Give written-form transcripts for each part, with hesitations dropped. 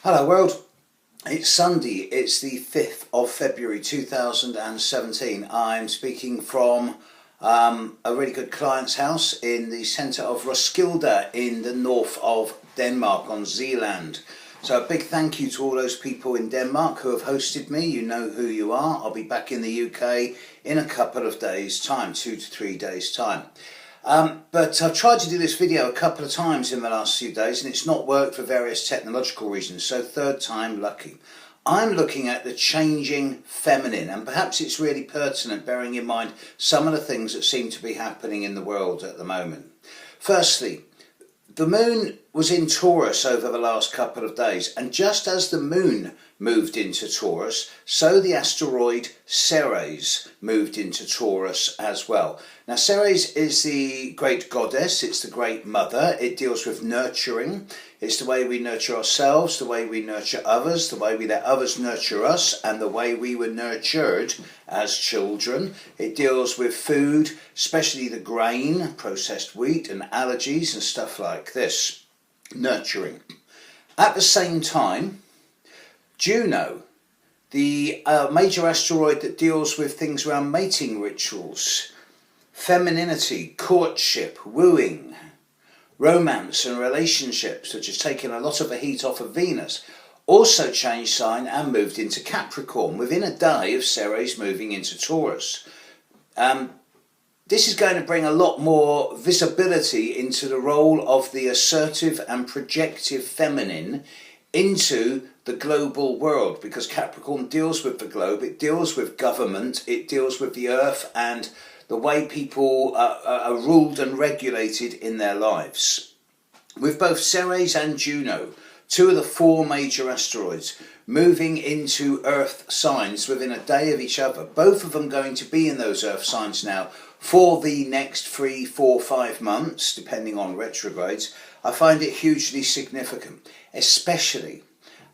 Hello world, it's Sunday, it's the 5th of February 2017. I'm speaking from a really good client's house in the centre of Roskilde in the north of Denmark on Zealand. So a big thank you to all those people in Denmark who have hosted me. You know who you are. I'll be back in the UK in a couple of days' time, 2 to 3 days' time. But I've tried to do this video a couple of times in the last few days and it's not worked for various technological reasons, so third time lucky. I'm looking at the changing feminine, and perhaps it's really pertinent bearing in mind some of the things that seem to be happening in the world at the moment. Firstly, the moon was in Taurus over the last couple of days, and just as the moon moved into Taurus, so the asteroid Ceres moved into Taurus as well. Now Ceres is the great goddess, it's the great mother, it deals with nurturing, it's the way we nurture ourselves, the way we nurture others, the way we let others nurture us, and the way we were nurtured as children. It deals with food, especially the grain, processed wheat and allergies and stuff like this. Nurturing. At the same time, Juno, the major asteroid that deals with things around mating rituals, femininity, courtship, wooing, romance and relationships, which has taken a lot of the heat off of Venus, also changed sign and moved into Capricorn within a day of Ceres moving into Taurus. This is going to bring a lot more visibility into the role of the assertive and projective feminine into the global world, because Capricorn deals with the globe, it deals with government, it deals with the earth and the way people are ruled and regulated in their lives. With both Ceres and Juno, two of the four major asteroids, moving into Earth signs within a day of each other, both of them going to be in those Earth signs now for the next 3, 4, 5 months, depending on retrogrades, I find it hugely significant, especially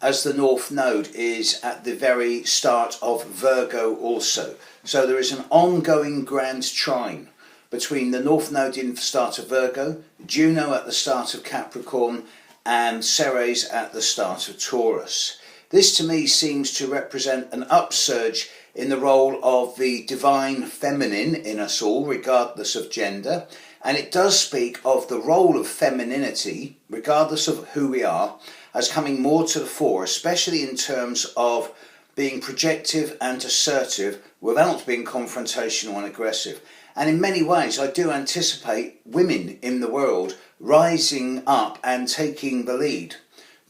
as the North Node is at the very start of Virgo also. So there is an ongoing grand trine between the North Node in the start of Virgo, Juno at the start of Capricorn, and Ceres at the start of Taurus. This to me seems to represent an upsurge in the role of the divine feminine in us all, regardless of gender, and it does speak of the role of femininity, regardless of who we are, as coming more to the fore, especially in terms of being projective and assertive without being confrontational and aggressive. And in many ways I do anticipate women in the world rising up and taking the lead,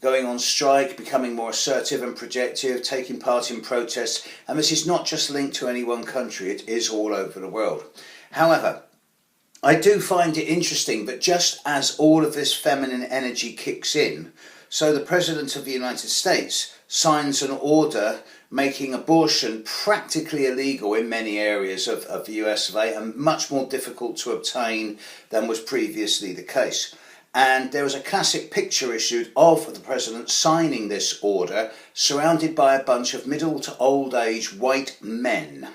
going on strike, becoming more assertive and projective, taking part in protests, and this is not just linked to any one country, it is all over the world. However, I do find it interesting that just as all of this feminine energy kicks in, so the President of the United States signs an order making abortion practically illegal in many areas of the US of A and much more difficult to obtain than was previously the case. And there was a classic picture issued of the President signing this order, surrounded by a bunch of middle to old age white men.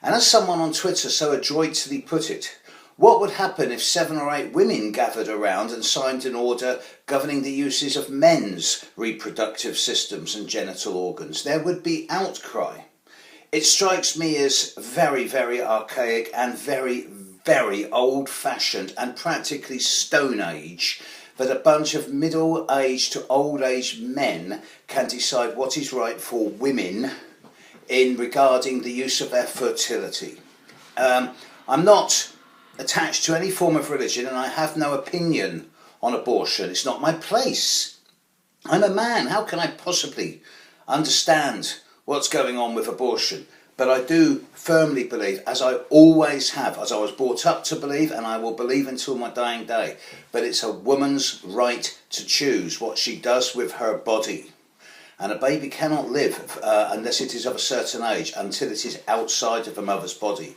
And as someone on Twitter so adroitly put it, what would happen if 7 or 8 women gathered around and signed an order governing the uses of men's reproductive systems and genital organs? There would be outcry. It strikes me as very, very archaic and very, very old-fashioned and practically Stone Age that a bunch of middle-aged to old-age men can decide what is right for women in regarding the use of their fertility. I'm not attached to any form of religion and I have no opinion on abortion. It's not my place. I'm a man. How can I possibly understand what's going on with abortion? But I do firmly believe, as I always have, as I was brought up to believe, and I will believe until my dying day, that it's a woman's right to choose what she does with her body. And a baby cannot live unless it is of a certain age, until it is outside of a mother's body.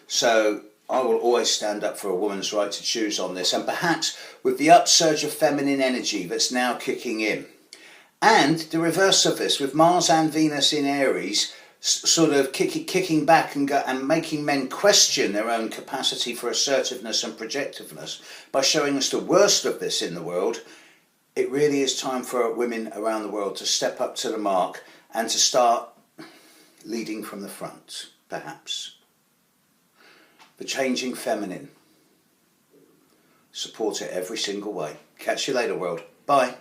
So I will always stand up for a woman's right to choose on this, and perhaps with the upsurge of feminine energy that's now kicking in. And the reverse of this, with Mars and Venus in Aries, sort of kicking back and making men question their own capacity for assertiveness and projectiveness by showing us the worst of this in the world, it really is time for women around the world to step up to the mark and to start leading from the front, perhaps. The changing feminine. Support it every single way. Catch you later, world. Bye.